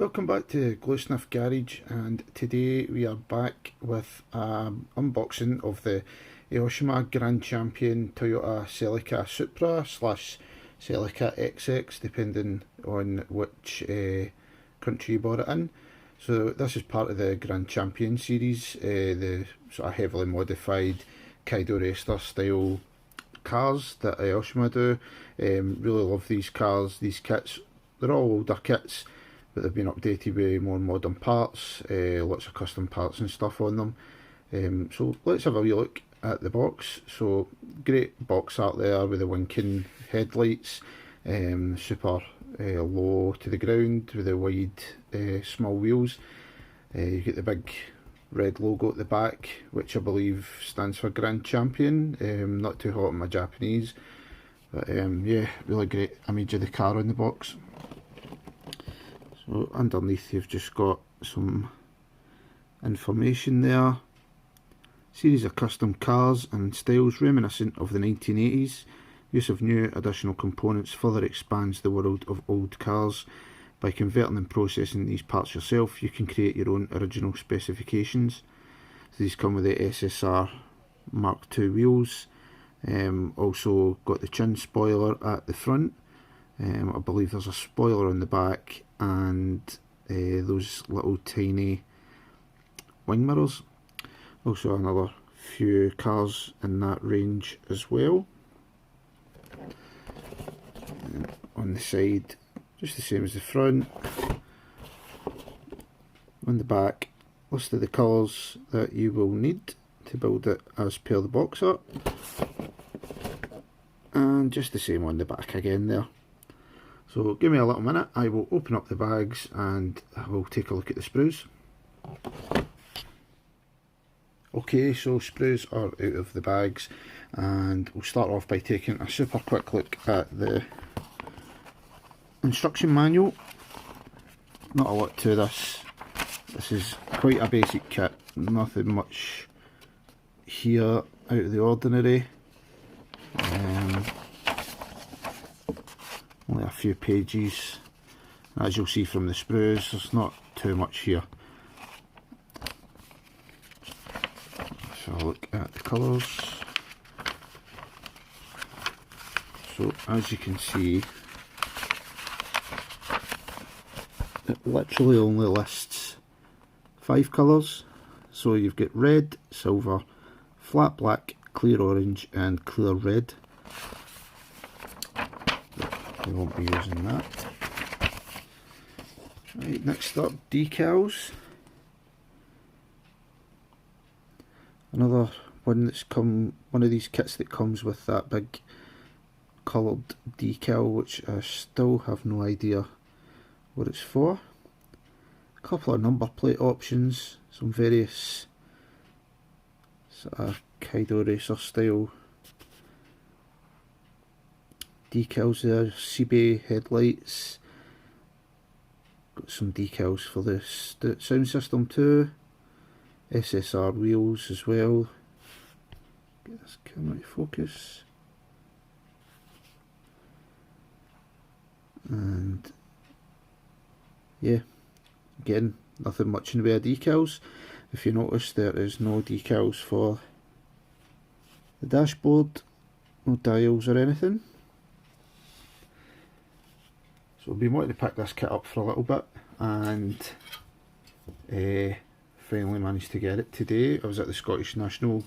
Welcome back to Glue Garage, and today we are back with an unboxing of the Aoshima Grand Champion Toyota Celica Supra slash Celica XX, depending on which country you bought it in. So this is part of the Grand Champion series, the sort of heavily modified Kaido Racer style cars that Aoshima do. Really love these cars, these kits. They're all older kits, but they've been updated with more modern parts, lots of custom parts and stuff on them. So let's have a wee look at the box. So great box art there with the winking headlights, super low to the ground with the wide small wheels. You get the big red logo at the back, which I believe stands for Grand Champion. Not too hot on my Japanese, but yeah, really great image of the car on the box. So underneath you've just got some information there. Series of custom cars and styles reminiscent of the 1980s. Use of new additional components further expands the world of old cars. By converting and processing these parts yourself, you can create your own original specifications. So these come with the SSR Mark II wheels. Also got the chin spoiler at the front. I believe there's a spoiler on the back and those little tiny wing mirrors. Also another few cars in that range as well. And on the side, just the same as the front. On the back, list of the colours that you will need to build it as per the box art. And just the same on the back again there. So give me a little minute, I will open up the bags and I will take a look at the sprues. Okay, so sprues are out of the bags, and we'll start off by taking a super quick look at the instruction manual. Not a lot to this. This is quite a basic kit, nothing much here out of the ordinary. Only a few pages. As you'll see from the sprues, there's not too much here. Let's have a look at the colours. So as you can see, it literally only lists 5 colours. So you've got red, silver, flat black, clear orange and clear red. We won't be using that. Right, next up, decals. Another one that's one of these kits that comes with that big coloured decal, which I still have no idea what it's for. A couple of number plate options, some various sort of Kaido Racer style decals there, CB headlights, got some decals for the sound system too, SSR wheels as well. Get this camera to focus. And yeah, again, nothing much in the way of decals. If you notice, there is no decals for the dashboard, no dials or anything. So I've been wanting to pick this kit up for a little bit, and finally managed to get it today. I was at the Scottish National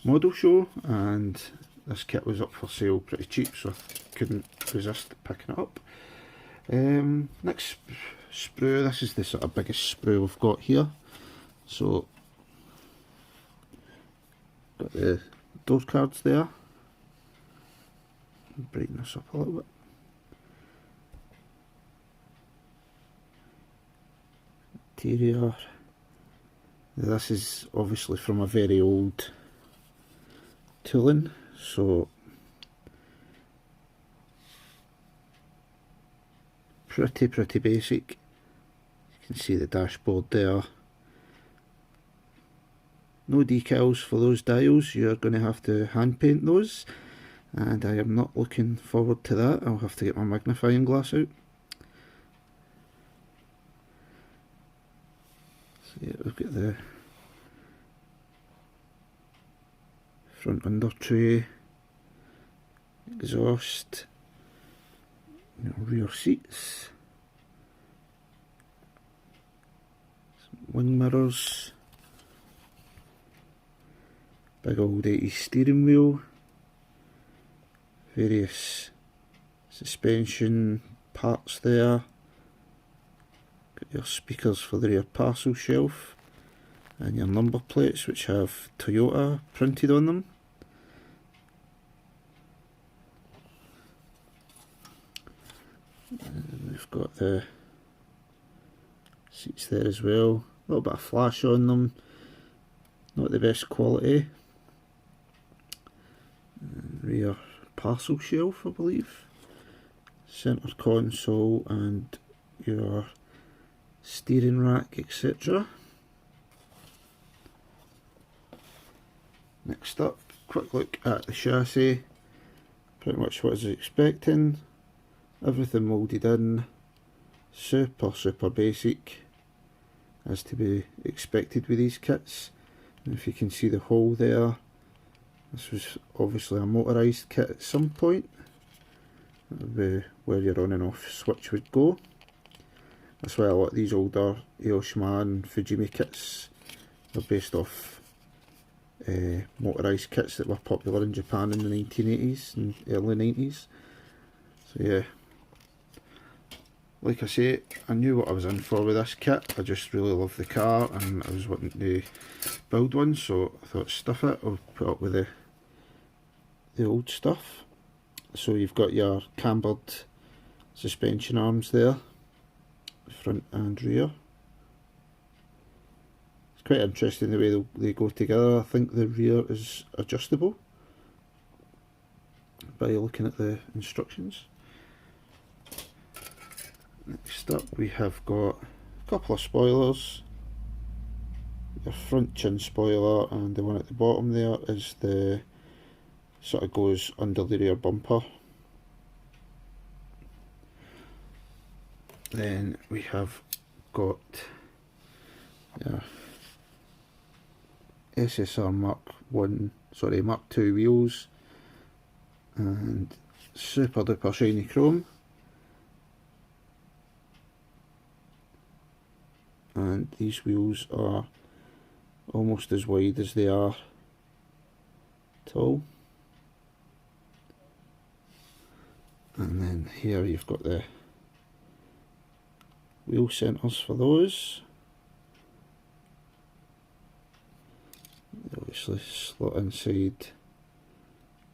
Model Show and this kit was up for sale pretty cheap, so I couldn't resist picking it up. Next sprue, this is the sort of biggest sprue we've got here. So got the door cards there. Brighten this up a little bit. Interior. This is obviously from a very old tooling, so pretty basic. You can see the dashboard there. No decals for those dials, you're going to have to hand paint those, and I am not looking forward to that. I'll have to get my magnifying glass out. got the front under tray, exhaust, rear seats, some wing mirrors, big old 80s steering wheel, various suspension parts there, got your speakers for the rear parcel shelf, and your number plates which have Toyota printed on them. And we've got the seats there as well, a little bit of flash on them, not the best quality. And rear parcel shelf, I believe, centre console and your steering rack, etc. Next up, quick look at the chassis. Pretty much what I was expecting. Everything moulded in, super basic, as to be expected with these kits. And if you can see the hole there, this was obviously a motorised kit at some point. That would be where your on and off switch would go. That's why a lot of these older Aoshima and Fujimi kits are based off motorised kits that were popular in Japan in the 1980s and early 90s. So yeah, like I say, I knew what I was in for with this kit. I just really love the car and I was wanting to build one, so I thought stuff it, I'll put up with the old stuff. So you've got your cambered suspension arms there, front and rear. It's quite interesting the way they go together. I think the rear is adjustable by looking at the instructions. Next up we have got a couple of spoilers. Your front chin spoiler, and the one at the bottom there is the sort of goes under the rear bumper. Then we have got your SSR Mark II wheels and super duper shiny chrome. And these wheels are almost as wide as they are tall. And then here you've got the wheel centres for those. They obviously slot inside, which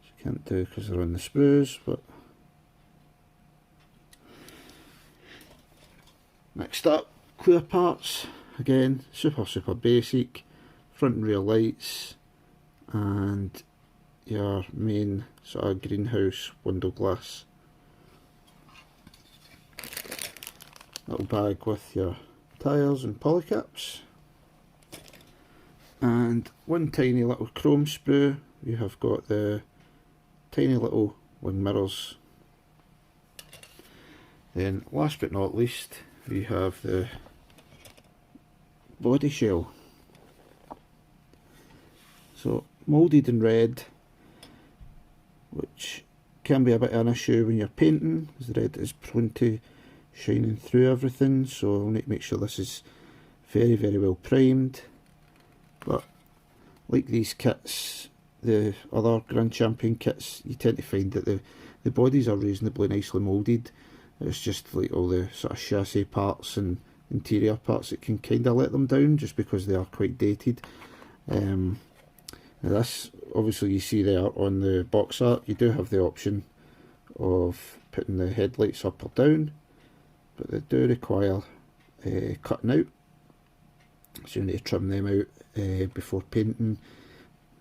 you can't do because they're on the sprues, but next up, clear parts. Again, super basic. Front and rear lights and your main sort of greenhouse window glass. Little bag with your tyres and polycaps. And one tiny little chrome sprue. You have got the tiny little wing mirrors. Then last but not least, we have the body shell. So moulded in red, which can be a bit of an issue when you're painting, as the red is prone to shining through everything, so I'll need to make sure this is very well primed. But like these kits, the other Grand Champion kits, you tend to find that the bodies are reasonably nicely moulded. It's just like all the sort of chassis parts and interior parts that can kind of let them down just because they are quite dated. Now this, obviously you see there on the box art, you do have the option of putting the headlights up or down, but they do require cutting out, so you need to trim them out before painting.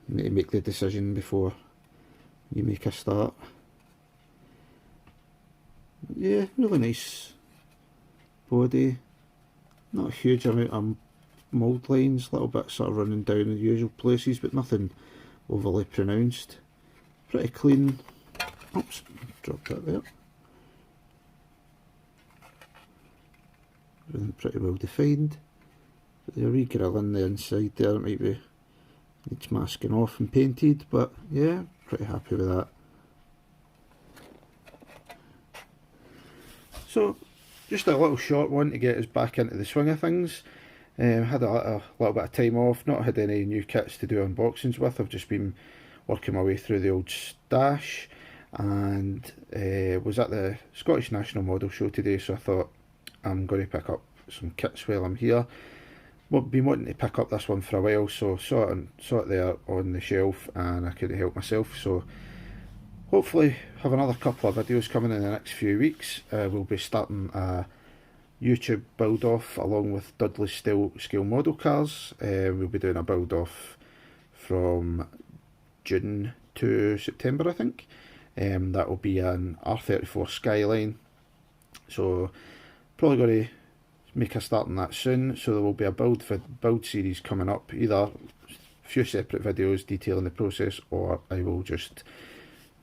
You need to make the decision before you make a start. Yeah, really nice body, not a huge amount of mould lines, a little bit sort of running down in the usual places, but nothing overly pronounced. Pretty clean. Oops, dropped that there. Everything pretty well defined. The wee grill in the inside there might be needs masking off and painted, but yeah, pretty happy with that. So just a little short one to get us back into the swing of things. Had a little bit of time off, not had any new kits to do unboxings with. I've just been working my way through the old stash, and was at the Scottish National Model Show today, so I thought I'm going to pick up some kits while I'm here. Well, been wanting to pick up this one for a while, so saw it there on the shelf and I couldn't help myself. So hopefully have another couple of videos coming in the next few weeks. We'll be starting a YouTube build off along with Dudley scale model cars. We'll be doing a build off from June to September, I think. That will be an R34 Skyline, so probably going to make a start on that soon. So there will be a build series coming up, either a few separate videos detailing the process, or I will just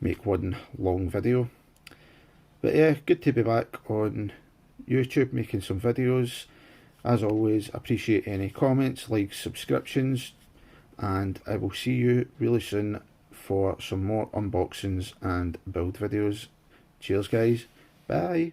make one long video. But yeah, good to be back on YouTube making some videos. As always, appreciate any comments, likes, subscriptions, and I will see you really soon for some more unboxings and build videos. Cheers guys, bye.